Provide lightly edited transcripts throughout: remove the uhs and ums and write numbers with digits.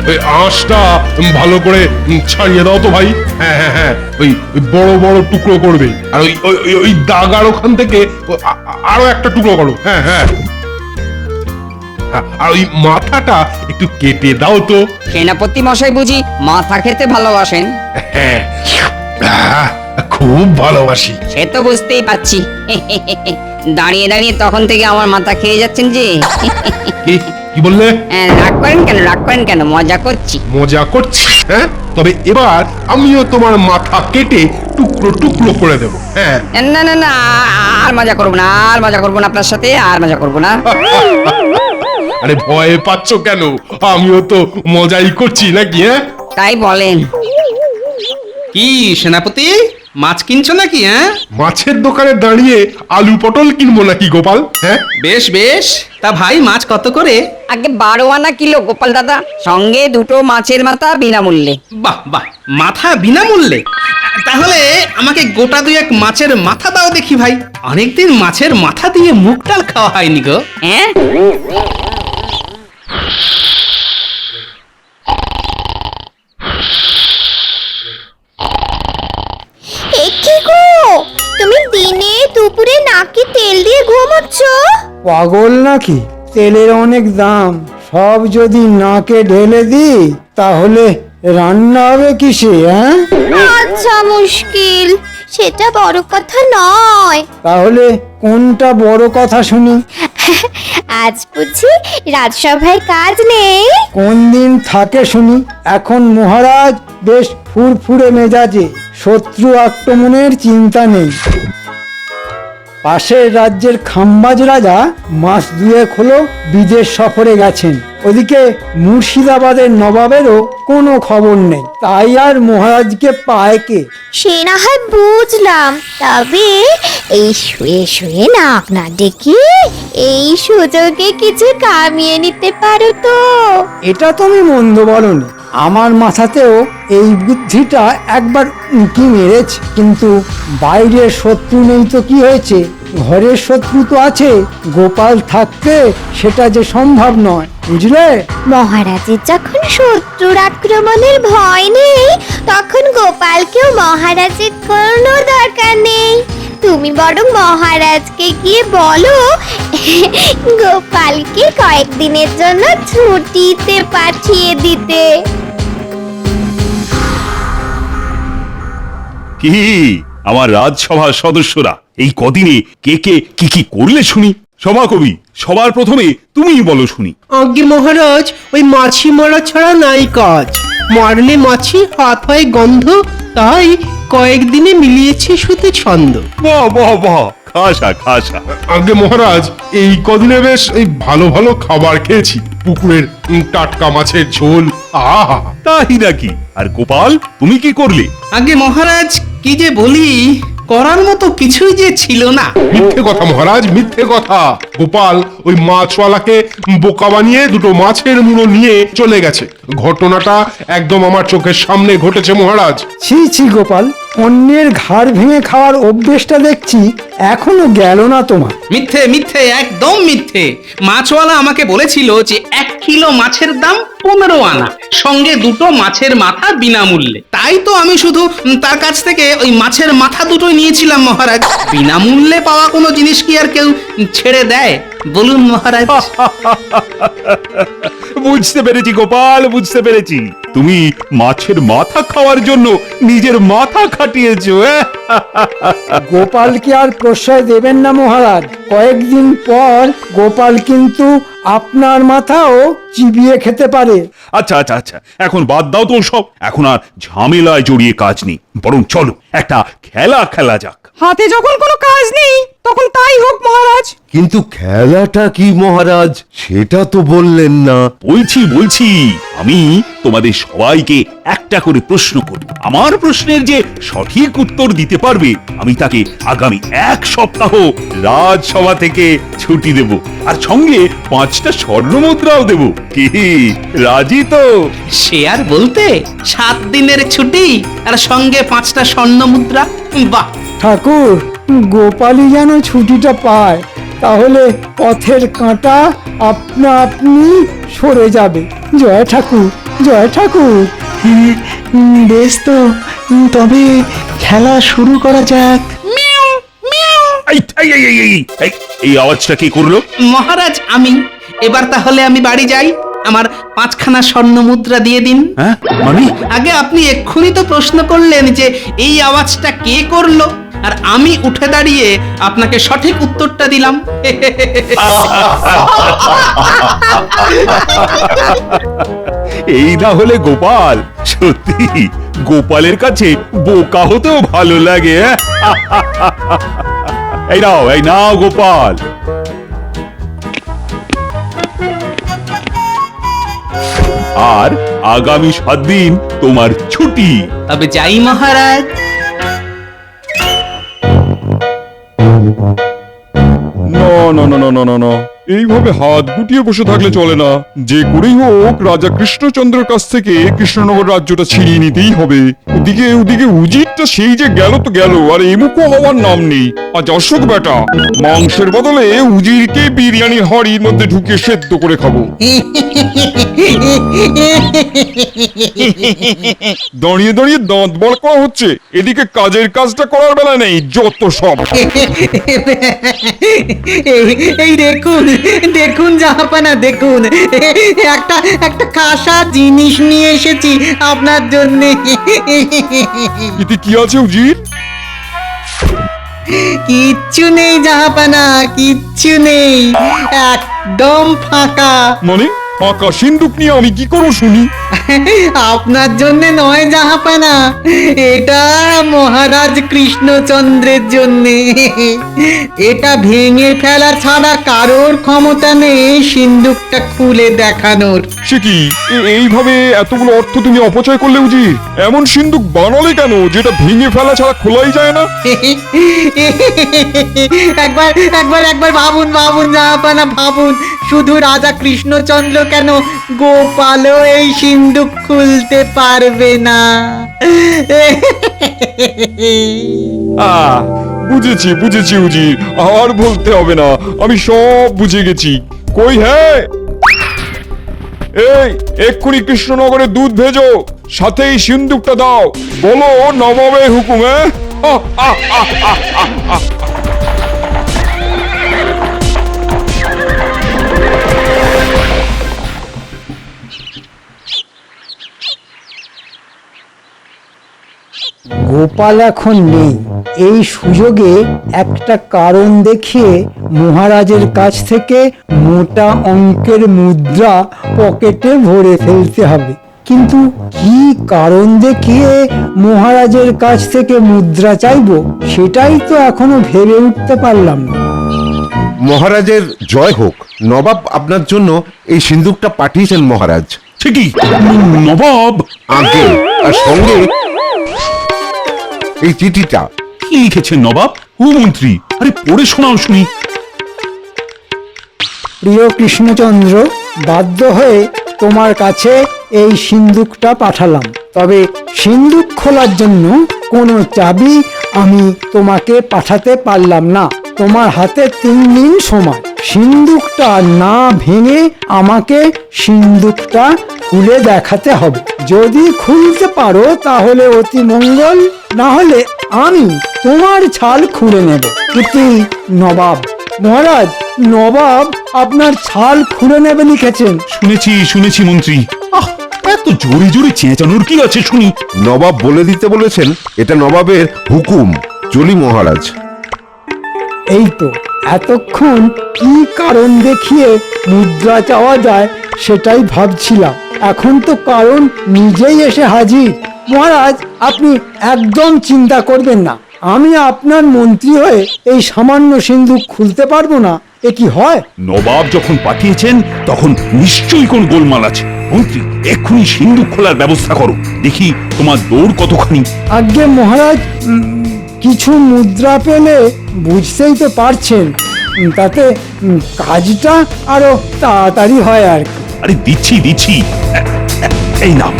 ওই আঁশটা ভালো করে ছাড়িয়ে দাও তো ভাই। হ্যাঁ হ্যাঁ হ্যাঁ, ওই বড় বড় টুকরো করবে, আর ওই ওই ওই দাগার ওখান থেকে আরো একটা টুকরো করো। হ্যাঁ হ্যাঁ, আর ওই মাথাটা একটু কেটে দাও তো। সেনাপতি মশাই বুঝি মাথা খেতে ভালোবাসেন? হ্যাঁ, খুব ভালোবাসি। সে তো বুঝতেই পারছি। দাঁড়িয়ে দাঁড়িয়ে তখন থেকে আমার মাথা খেয়ে যাচ্ছেন যে। কি বললে? রাগ করেন কেন, রাগ করেন কেন? মজা করছি। মজা করছি? হ্যাঁ, তবে এবার আমিও তোমার মাথা কেটে টুকরো টুকরো করে দেবো। হ্যাঁ, না না না, আর মজা করবো না, আর মজা করবো না আপনার সাথে, আর মজা করবো না। আরে ভয়ে পাচ্ছ কেন? আমিও তো মজাই করছি নাকি? হ্যাঁ, তাই বলেন। কি সেনাপতি, মাছ কিনছো নাকি? হ্যাঁ, মাছের দোকানে দাঁড়িয়ে আলু পটল কিনবো নাকি গোপাল? হ্যাঁ, বেশ বেশ। তা ভাই মাছ কত করে? আগে 12 আনা কিলো গোপাল দাদা, সঙ্গে 2টো মাছের মাথা বিনামূল্যে। বাহ বাহ, মাথা বিনামূল্যে? তাহলে আমাকে গোটা 2-1 মাছের মাথা দাও দেখি ভাই। অনেকদিন মাছের মাথা দিয়ে মুগ ডাল খাওয়া হয়নি গো। হ্যাঁ, কি গো, তুমি দিনে দুপুরে নাকি তেল দিয়ে ঘুমোচ্ছ? পাগল নাকি? তেলের অনেক দাম, সব যদি নাকে ঢেলে দিই তাহলে রান্না হবে কিসে? হ্যাঁ, আচ্ছা মুশকিল, সেটা বড় কথা নয়। তাহলে কোনটা বড় কথা শুনি? আজ বুঝি রাজসভায় কাজ নেই? কোন দিন থাকে শুনি? এখন মহারাজ বেশ ফুরফুরে মেজাজে, শত্রু আক্রমণের চিন্তা নেই। পাশের রাজ্যের খাম্বাজ রাজা মাস 2 হলো বিদেশ সফরে গেছেন। ওদিকে মুর্শিদাবাদের নবাবেরও কোনো খবর নেই, তাই আর মহারাজকে পায় কে? সে না হয় বুঝলাম, তবে এই শুয়ে শুয়ে নাক না ডেকে এই সুযোগে কিছু কামিয়ে নিতে পারো তো। এটা তুমি মন্দ বলনি, আমার মাথাতেও এই বুদ্ধিটা একবার উঁকি মেরেছে। কিন্তু বাইরের শত্রু নেই তো কি হয়েছে, ঘরের শত্রু তো আছে। গোপাল থাকতে সেটা যে সম্ভব নয়, বুঝলে? মহারাজের যখন শত্রুর আক্রমণের ভয় নেই, তখন গোপালকেও মহারাজের কোনো দরকার নেই। তুমি বরং মহারাজকে গিয়ে বলো গোপালকে কয়েকদিনের জন্য ছুটিতে পাঠিয়ে দিতে। কি আমার রাজসভার সদস্যরা এই কদিনে কে কে কি কি করলে শুনি? সভাকবি, সবার প্রথমে তুমিই বলো শুনি। আজ্ঞে মহারাজ, ওই মাছি মারা ছাড়া নাই কাজ। মারলে মাছি হাত হয় গন্ধ, তাই কয়েকদিনে মিলিয়েছি শুধু ছন্দ। বাহ বাহ বাহ, খাসা খাসা। আগে মহারাজ এই কদিনে বেশ এই ভালো ভালো খাবার খেয়েছি। পুকুরের টাটকা মাছের ঝোল, আহা। তাই নাকি? আর গোপাল, তুমি কি করলে? আগে মহারাজ, কি যে বলি, করার মতো কিছুই যে ছিল না। মিথ্যে কথা মহারাজ, মিথ্যে কথা। গোপাল ওই মাছওয়ালাকে বোকা বানিয়ে 2টো মাছের মুড়ো নিয়ে চলে গেছে। ঘটনাটা একদম আমার চোখের সামনে ঘটেছে মহারাজ। ছি ছি গোপাল, অন্যের ঘাড় ভেঙে খাওয়ার অভ্যেসটা দেখছি এখনো গেল না তোমার। মিথ্যে মিথ্যে, একদম মিথ্যে। মাছওয়ালা আমাকে বলেছিল যে 1 কিলো মাছের দাম 15 আনা, সঙ্গে 2টো মাছের মাথা বিনামূল্যে। তাই তো আমি শুধু তার কাছ থেকে ওই মাছের মাথা দুটোই নিয়েছিলাম মহারাজ। বিনামূল্যে পাওয়া কোনো জিনিস কি আর কেউ ছেড়ে দেয় বলুন মহারাজ? বুঝতে পেরেছি গোপাল, বুঝতে পেরেছি। তুমি মাছের মাথা খাওয়ার জন্য নিজের মাথা খাটিয়েছো। গোপালকে আর প্রশ্রয় দেবেন না মহারাজ। কয়েকদিন পর গোপাল কিন্তু আপনার মাথাও চিবিয়ে খেতে পারে। আচ্ছা আচ্ছা আচ্ছা, এখন বাদ দাও তো সব। এখন আর ঝামেলায় জড়িয়ে কাজ নেই, বরং চলো একটা খেলা খেলা যাক। হাতে যখন কোনো কাজ নেই তখন তাই হোক মহারাজ। কিন্তু খেলাটা কি মহারাজ, সেটা তো বললেন না। বলছি আমি তোমাদের সবাইকে একটা করে প্রশ্ন করব। আমার প্রশ্নের যে সঠিক উত্তর দিতে পারবে, আমি তাকে আগামী 1 সপ্তাহ রাজসভা থেকে ছুটি দেব, আর সঙ্গে 5টা স্বর্ণ মুদ্রাও দেব। কি রাজি তো? সে আর বলতে, 7 দিনের ছুটি আর সঙ্গে 5টা স্বর্ণ মুদ্রা। বাহ! ঠাকুর, গোপালই যেন ছুটিটা পায়, তাহলে পথের কাঁটা আপনা আপনি সরে যাবে। জয় ঠাকুর। জয় ঠাকুর। বেশ তো, তবে খেলা শুরু করা যাক। এই, এই, এই, এই, এই, এই, এই আওয়াজটা কি করলো? মহারাজ আমি এবার তাহলে আমি বাড়ি যাই, আমার 5খানা স্বর্ণ মুদ্রা দিয়ে দিন। হ্যাঁ মানে আগে আপনি এক্ষুনি তো প্রশ্ন করলেন যে এই আওয়াজটা কে করলো, আর আমি উঠে দাঁড়িয়ে আপনাকে সঠিক উত্তরটা দিলাম। এই না হলে গোপাল, সত্যি গোপালের কাছে বোকা হতেও ভালো লাগে। হ্যাঁ? এই নাও গোপাল। আর আগামী 7 দিন তোমার ছুটি। তবে যাই মহারাজ। না না না না না না না, এইভাবে হাত গুটিয়ে বসে থাকলে চলে না। যে করেই হোক রাজা কৃষ্ণচন্দ্রের কাছ থেকে কৃষ্ণনগর রাজ্যটা ছিনিয়ে নিতেই হবে। ওদিকে উজিরটা সেই যে গেল তো গেল, আর এমুকো হওয়ার নাম নেই। আজ অশোক বেটা, মাংসের বদলে উজিরকে বিরিয়ানির হাড়ির মধ্যে ঢুকিয়ে সেদ্ধ করে খাবো। দাঁড়িয়ে দাঁড়িয়ে দাঁত বড় করা হচ্ছে, এদিকে কাজের কাজটা করার বেলা নেই, যত সব। এই দেখুন দেখুন জাহাপানা, দেখুন একটা একটা কাঁসা জিনিস নিয়ে এসেছি আপনার জন্য। এতে কি আছে উজির? কিচ্ছু নেই জাহাপানা, কিচ্ছু নেই, একদম ফাঁকা। মানে ফাঁকা সিন্দুক নিয়ে আমি কি করবো শুনি? আপনার জন্য নয় জাহাপানা, এটা মহারাজ কৃষ্ণচন্দ্রের জন্য। এটা ভেঙে ফেলা ছাড়া কারোর ক্ষমতা নেই সিন্দুকটা খুলে দেখানোর। সে কি এইভাবে এতগুলো অর্থ তুমি অপচয় করলে উজির? এমন সিন্দুক বানালে কেন যেটা ভেঙে ফেলা ছাড়া খোলাই যায় না? একবার একবার একবার ভাবুন ভাবুন জাহাপানা, ভাবুন শুধু রাজা কৃষ্ণচন্দ্র কেন, গোপালও এই সিন্দুক খুলতে পারবে না। বুঝেছি বুঝেছি উজির, আর বলতে হবে না, আমি সব বুঝে গেছি। কই হ্যাঁ, এই এক্ষুনি কৃষ্ণনগরে দুধ ভেজো, সাথে এই সিন্দুকটা দাও, বলো নবাবের হুকুম। গোপাল এখন নেই, এই সুযোগে একটা কারণ দেখিয়ে মহারাজের কাছ থেকে মোটা অঙ্কের মুদ্রা পকেটে ভরে ফেলতে হবে। কিন্তু কি কারণ দেখিয়ে মহারাজের কাছ থেকে মুদ্রা চাইবো, সেটাই তো এখনো ভেবে উঠতে পারলাম না। মহারাজের জয় হোক, নবাব আপনার জন্য এই সিন্দুকটা পাঠিয়েছেন মহারাজ। ঠিকই, নবাব আগে আর সঙ্গে এই চিঠিটা। কি লিখেছেন নবাব? ও মন্ত্রী, আরে পড়ে শোনাও শুনি। প্রিয় কৃষ্ণচন্দ্র, বাধ্য হয়ে তোমার কাছে এই সিন্দুকটা পাঠালাম, তবে সিন্দুক খোলার জন্য কোনো চাবি আমি তোমাকে পাঠাতে পারলাম না। তোমার হাতে 3 দিন সময়। সিন্দুকটা না ভেঙে আমাকে সিন্দুকটা খুলে দেখাতে হবে। যদি খুলতে পারো তাহলে অতি মঙ্গল, না হলে আমি তোমার ছাল খুলে নেব। ইতি নবাব। মহারাজ, নবাব আপনার ছাল খুলে নেবে লিখেছেন। শুনেছি মন্ত্রী। এত জোরে জোরে চেঁচানোর কি আছে শুনি? নবাব বলে দিতে বলেছেন, এটা নবাবের হুকুম। চলি মহারাজ। এই তো, এতক্ষণ কি কারণ দেখিয়ে মুদ্রা চাওয়া যায় সেটাই ভাবছিলাম। এখন তো কারণ নিজেই এসে হাজির। মহারাজ, আপনি একদম চিন্তা করবেন না, আমি আপনার মন্ত্রী হয়ে এই সামান্য সিন্দুক খুলতে পারবো না। এ কি হয়? নবাব যখন পাঠিয়েছেন তখন নিশ্চয়ই কোন গোলমাল আছে। মন্ত্রী, এক্ষুনি সিন্দুক খোলার ব্যবস্থা করো, দেখি তোমার দৌড় কতখানি। আজ্ঞে মহারাজ, কিছু মুদ্রা পেলে বুঝতেই তো পারছেন, তাতে কাজটা আরো তাড়াতাড়ি হয় আর কি। আরে দিচ্ছি এই নাও।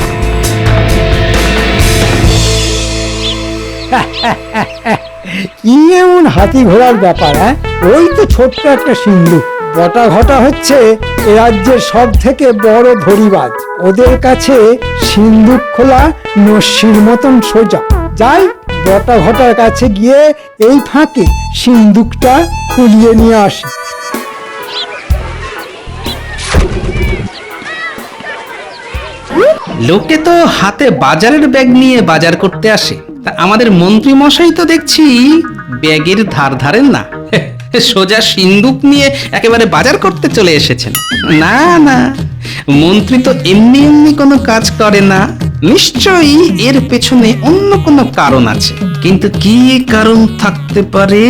কি এমন হাতি ঘোড়ার ব্যাপার? হ্যাঁ, ওই তো ছোট্ট একটা সিন্ধু। বটা ঘটা হচ্ছে এ রাজ্যের সব থেকে বড় ধরিবাজ। ওদের কাছে সিন্দুক খোলা নস্যির মতন সোজা। যাই বটা ঘটার কাছে গিয়ে এই ফাঁকে সিন্দুকটা খুলিয়ে নিয়ে আসি। লোকে তো হাতে বাজারের ব্যাগ নিয়ে বাজার করতে আসে, তা আমাদের মন্ত্রী মশাই তো দেখছি ব্যাগের ধার ধারেন না, সোজা সিন্দুক নিয়ে একেবারে বাজার করতে চলে এসেছেন। না না, মন্ত্রী তো এমনি এমনি কোনো কাজ করে না, নিশ্চয়ই এর পেছনে অন্য কোনো কারণ আছে। কিন্তু কি কারণ থাকতে পারে?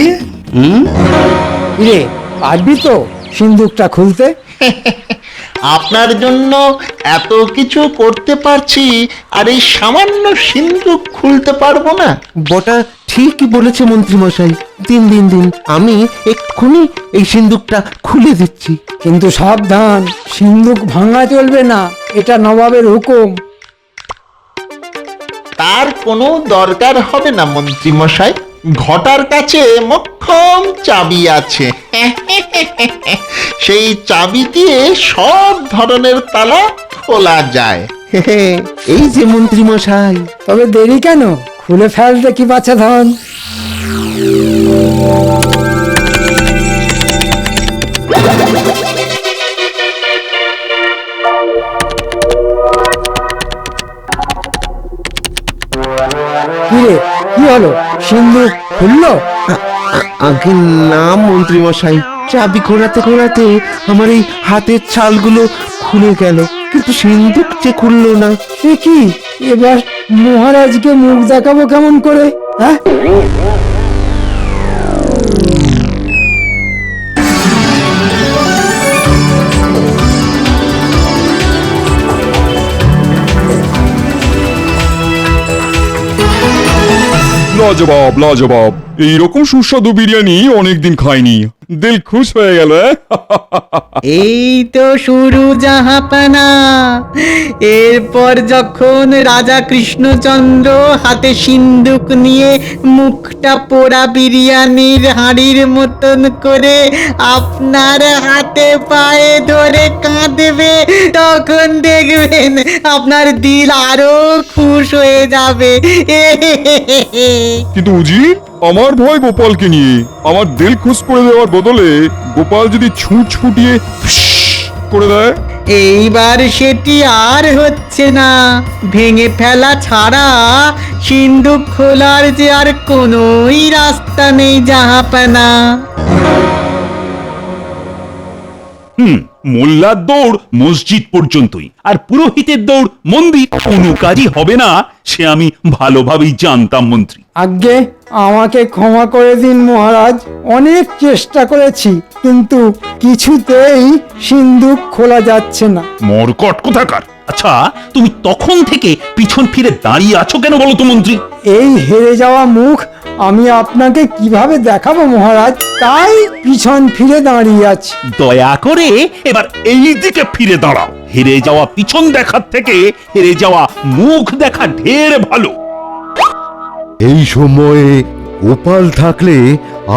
রে, পারবি তো সিন্দুকটা খুলতে? আপনার জন্য এত কিছু করতে পারছি, আর এই সামান্য সিন্দুক খুলতে পারবো না? বটা ঠিকই বলেছে মন্ত্রী মশাই। দিন দিন দিন, আমি এক্ষুনি এই সিন্দুকটা খুলে দিচ্ছি। কিন্তু সাবধান, সিন্দুক ভাঙা চলবে না, এটা নবাবের হুকুম। তার কোনো দরকার হবে না মন্ত্রী মশাই, ঘটার কাছে মোক্ষম চাবি আছে। সেই চাবি দিয়ে সব ধরনের তালা খোলা যায়। এই যে মন্ত্রী মশাই। তবে দেরি কেন, খুলে ফেল দেখি বাছা ধন। কিরে, কি হলো? সিন্দুক খুললো? আগে না মন্ত্রী মশাই, চাবি ঘোরাতে ঘোরাতে আমার এই হাতের ছালগুলো খুলে গেল, কিন্তু সিন্দুক যে খুললো না। সে কি, এবার মহারাজকে মুখ দেখাবো কেমন করে? হ্যাঁ, লাজবাব লাজবাব, এইরকম সুস্বাদু বিরিয়ানি অনেকদিন খাইনি, দিল খুশ হয়ে গেল। এই তো শুরু জাহাপানা। এরপর যখন রাজা কৃষ্ণচন্দ্র হাতে সিন্দুক নিয়ে মুখটা পোড়া বিরিয়ানির হাঁড়ির মতন করে আপনার হাতে পায়ে ধরে কাঁদবে, তখন দেখবেন আপনার দিল আরো খুশ হয়ে যাবে। কিন্তু উজির, আমার ভয় গোপালকে নিয়ে। আমার দিল খুশ করে দেওয়ার বদলে গোপাল যদি ছুঁচ ফুটিয়ে করে দেয়? এইবার সেটি আর হচ্ছে না। ভেঙে ফেলা ছাড়া সিন্দুক খোলার যে আর কোনোই রাস্তা নেই জাহাপানা। মোল্লার দৌড় মসজিদ পর্যন্তই, আর পুরোহিতের দৌড় মন্দির। কোনো কাজই হবে না, সে আমি ভালোভাবেই জানতাম মন্ত্রী। আজ্ঞে আমাকে ক্ষমা করে দিন মহারাজ, অনেক চেষ্টা করেছি কিন্তু কিছুতেই সিন্দুক খোলা যাচ্ছে না। মরকট কোথাকার! আচ্ছা, তুমি তখন থেকে পিছন ফিরে দাঁড়িয়ে আছো কেন বলো তো মন্ত্রী? এই হেরে যাওয়া মুখ আমি আপনাকে কিভাবে দেখাবো মহারাজ, তাই পিছন ফিরে দাঁড়িয়ে আছি। দয়া করে এবার এই দিকে ফিরে দাঁড়াও। হেরে যাওয়া পিছন দেখার থেকে হেরে যাওয়া মুখ দেখা ঢের ভালো। এই সময়ে গোপাল থাকলে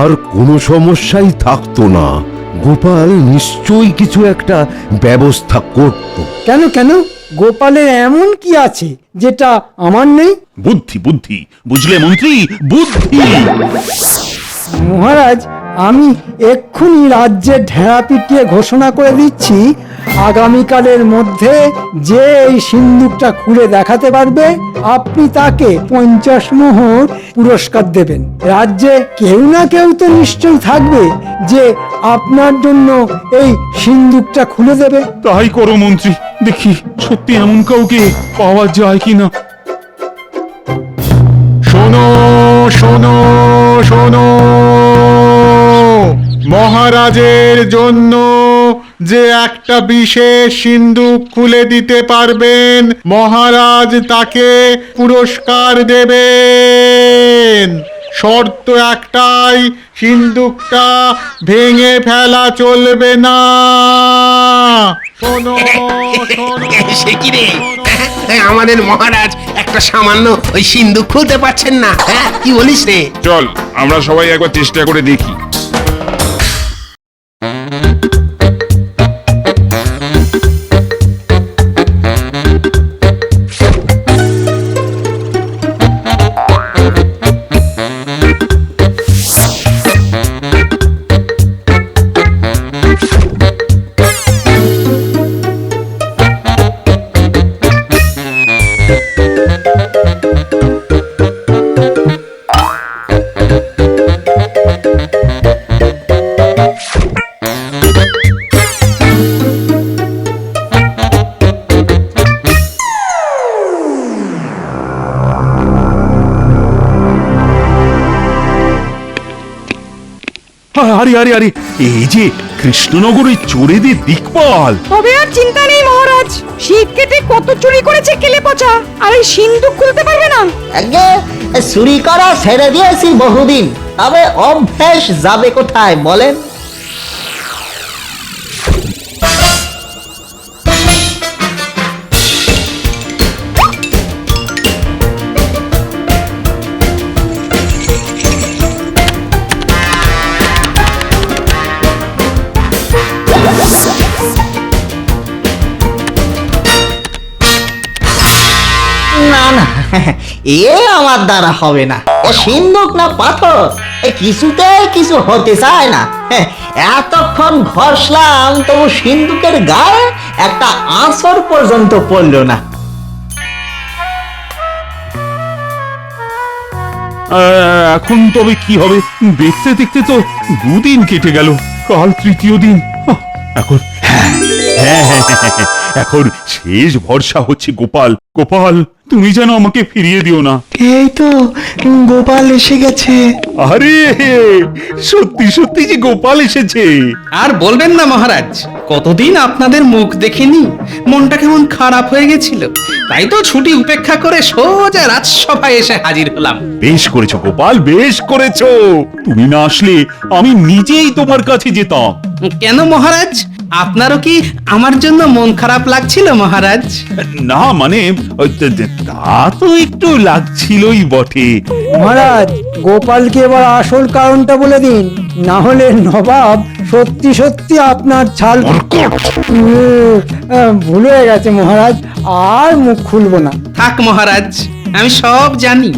আর কোনো সমস্যাই থাকতো না। গোপাল নিশ্চয়ই কিছু একটা ব্যবস্থা করত। কেন কেন, গোপালের এমন কি আছে যেটা আমার নেই? বুদ্ধি বুদ্ধি, বুঝলে মন্ত্রী, বুদ্ধি। মহারাজ, আমি এক্ষুনি রাজ্যে ঢেড়া পিটিয়ে ঘোষণা করে দিচ্ছি, আগামীকালের মধ্যে যে এই সিন্দুকটা খুলে দেখাতে পারবে আপনি তাকে 50 মোহর পুরস্কার দেবেন। রাজ্যে কেউ না কেউ তো নিশ্চয়ই থাকবে যে আপনার জন্য এই সিন্দুকটা খুলে দেবে। তাই করো মন্ত্রী, দেখি সত্যি এমন কাউকে পাওয়া যায় কিনা। শোনো শোনো শোনো, মহারাজের জন্য যে একটা বিশেষ সিন্দুক খুলে দিতে পারবেন, মহারাজ তাকে পুরস্কার দেবেন। শর্ত একটাই, সিন্দুকটা ভেঙে ফেলা চলবে না। শোনো শোনো। সে কি রে, আমাদের মহারাজ একটা সামান্য ওই সিন্ধুক খুলতে পারছেন না? হ্যাঁ, কি বলিস রে? চল আমরা সবাই একবার চেষ্টা করে দেখি। আরে আরে আরে এই যে কৃষ্ণনগরের চোরেদের দিকপাল। তবে আর চিন্তা নেই মহারাজ, শীত কেটে কত চুরি করেছে কেলে পচা, আর এই সিন্ধুক খুলতে পারবে না। আগে চুরি করা ছেড়ে দিয়েছি বহুদিন, তবে অভ্যেস যাবে কোথায় বলেন? না না, এ আমার দ্বারা হবে না। এ সিন্ধুক না পাথর, এ কিছুতে কিছু হতে চায় না। এতক্ষণ ঘষলাম তবু সিন্ধুকের গায়ে একটা আঁচড় পর্যন্ত পড়লো না। এখন তবে কি হবে? দেখতে দেখতে তো দুদিন কেটে গেল, কাল তৃতীয় দিন। এখন এখন শেষ ভরসা হচ্ছে গোপাল। গোপাল, তুমি যেন আমাকে ফিরিয়ে দিও না। এই তো গোপাল এসে গেছে। আরে সত্যি সত্যি যে গোপাল এসেছে। আর বলবেন না মহারাজ, কতদিন আপনাদের মুখ দেখিনি, মনটা কেমন খারাপ হয়ে গেছিল। তাই তো ছুটি উপেক্ষা করে সোজা রাজসভায় এসে হাজির হলাম। বেশ করেছো গোপাল, বেশ করেছো। তুমি না আসলে আমি নিজেই তোমার কাছে যেতাম। কেন মহারাজ, আপনারও কি আমার জন্য মন খারাপ লাগছিল মহারাজ? না মানে তা তো একটু লাগছিলই বটে। মহারাজ, গোপালকে এবার আসল কারণটা বলে দিন, না হলে নবাব সত্যি সত্যি আপনার ছাল ভুল হয়ে গেছে মহারাজ, আর মুখ খুলবো না। থাক মহারাজ, আমি সব জানি,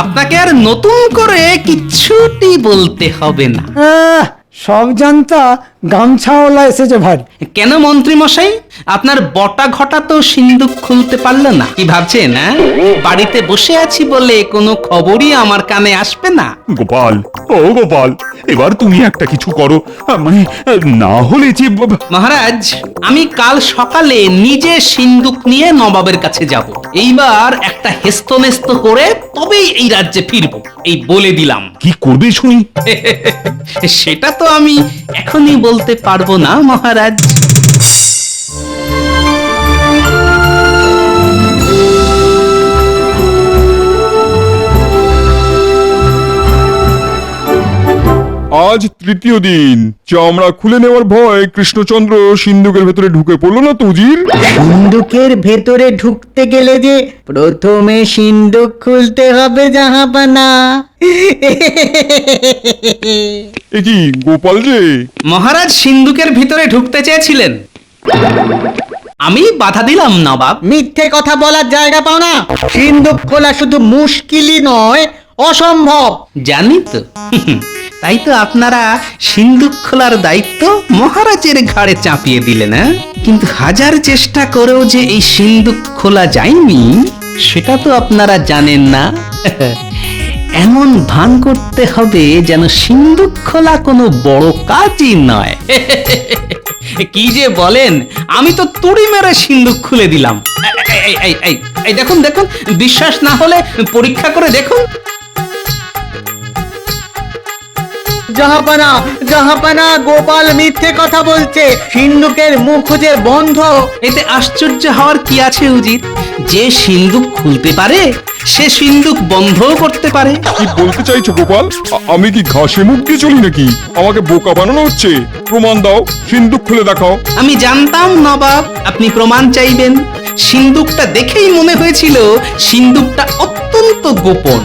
আপনাকে আর নতুন করে কিচ্ছুটি বলতে হবে না। সব জানতা গামছাওয়ালা এসেছে ভারী। কেন মন্ত্রী মশাই, আপনার বটা ঘটা তো সিন্ধুক খুলতে পারলো না? কি ভাবছেন? বাড়িতে বসে আছি বলে কোনো খবরই আমার কানে আসবে না? গোপাল, ও গোপাল, এবার তুমি একটা কিছু করো, মানে না হলে যে মহারাজ, আমি কাল সকালে নিজে সিন্ধুক নিয়ে নবাবের কাছে যাব। এইবার একটা হেস্তনেস্ত করে তবেই এই রাজ্যে ফিরবো, এই বলে দিলাম। কি করবে শুনি? সেটা তো আমি এখনই বলতে পারবো না মহারাজ। আজ তৃতীয় দিন, চামড়া খুলে নেওয়ার ভয় কৃষ্ণচন্দ্র সিন্ধুকের ভেতরে ঢুকে পড়লো না তো উজির? সিন্ধুকের ভেতরে ঢুকতে গেলে যে প্রথমে সিন্ধুক খুলতে হবে জাহাপানা। এ কি গোপাল যে? মহারাজ সিন্ধুকের ভিতরে ঢুকতে চেয়েছিলেন, আমি বাধা দিলাম নবাব। মিথ্যে কথা বলার জায়গা পাও না। সিন্ধুক খোলা শুধু মুশকিলই নয়, অসম্ভব। জানি তো, তাই তো আপনারা সিন্ধুক খোলার দায়িত্ব মহারাজের ঘাড়ে চাপিয়ে দিলেন। কিন্তু হাজার চেষ্টা করেও যে এই সিন্ধুক খোলা যায়নি সেটা তো আপনারা জানেন না। এমন ভান করতে হবে যেন সিন্ধুক খোলা কোনো বড় কাজই নয়। কি যে বলেন, আমি তো তুড়ি মেরে সিন্ধুক খুলে দিলাম। এই দেখুন দেখুন, বিশ্বাস না হলে পরীক্ষা করে দেখুন। জাহাপানা, জাহাপানা, গোপাল মিথ্যে কথা বলছে, সিন্ধুকের মুখ যে বন্ধ। এতে আশ্চর্য হওয়ার কি আছে উজির? যে সিন্ধুক খুলতে পারে সে সিন্ধুক বন্ধ করতে পারে। কি বলতে চাইছো গোপাল? আমি কি ঘাসে মুখ দিয়ে চলি নাকি? আমাকে বোকা বানানো হচ্ছে? প্রমাণ দাও, সিন্ধুক খুলে দেখাও। আমি জানতাম নবাব আপনি প্রমাণ চাইবেন। সিন্ধুকটা দেখেই মনে হয়েছিল সিন্ধুকটা অত্যন্ত গোপন।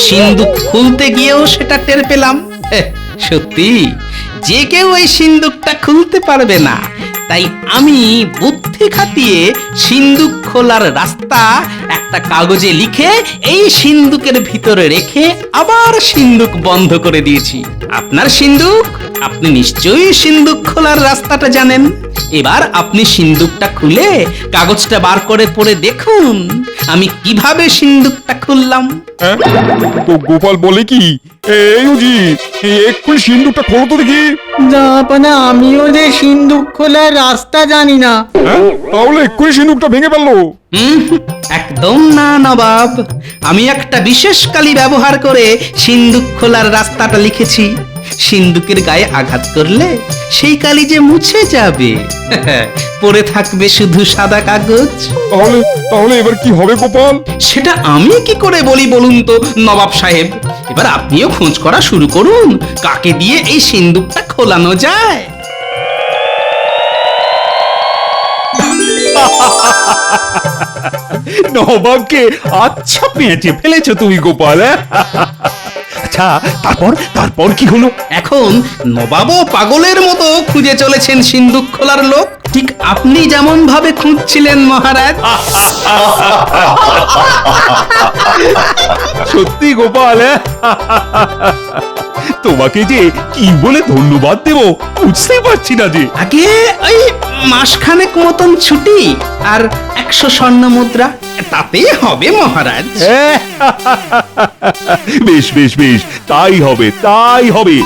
সিন্ধুক খুলতে গিয়েও সেটা টের পেলাম। সত্যি যে কেউ এই সিন্ধুকটা খুলতে পারবে না, তাই আমি বুদ্ধি খাটিয়ে সিন্ধুক খোলার রাস্তা একটা কাগজে লিখে এই সিন্ধুকের ভিতরে রেখে আবার সিন্ধুক বন্ধ করে দিয়েছি। আপনার সিন্ধুক, আপনি নিশ্চয়ই সিন্ধুক খোলার রাস্তাটা জানেন। এবার আপনি সিন্ধুকটা খুলে কাগজটা বার করে পড়ে দেখুন আমি কিভাবে সিন্ধুকটা খুললাম। তো গোপাল বলে কি, এই উজি এক্ষুনি সিন্ধুকটা খোলো তো দেখি। জাহাপানা, আমিও যে সিন্ধুক খোলার রাস্তা জানি না। তাহলে এক্ষুনি সিন্ধুকটা ভেঙে ফেললো? একদম না নবাব, আমি একটা বিশেষ কালি ব্যবহার করে সিন্ধুক খোলার রাস্তাটা লিখেছি। সিন্দুকের গায়ে আঘাত করলে সেই কালি যে মুছে যাবে, পড়ে থাকবে শুধু সাদা কাগজ। তাহলে তাহলে এবার কি হবে গোপাল? সেটা আমি কি করে বলি বলুন তো নবাব সাহেব। এবার আপনিও খোঁজ করা শুরু করুন, কাকে দিয়ে এই সিন্দুকটা খোলানো যায়। নবাবকে আচ্ছা পেঁচে ফেলেছো তুমি গোপাল। আচ্ছা তারপর কি হলো? এখন নবাবও পাগলের মতো খুঁজে চলেছেন সিন্দুক খোলার লোক, ঠিক আপনি যেমন ভাবে খুঁজছিলেন মহারাজ। সত্যি গোপাল, তোমাকে যে কি বলে ধন্যবাদ দেব বুঝতে পারছি না যে। আগে ওই মাসখানেক মতন ছুটি আর 100 স্বর্ণ মুদ্রা, তাতেই হবে মহারাজ। বেশ বেশ বেশ, তাই হবে তাই হবে।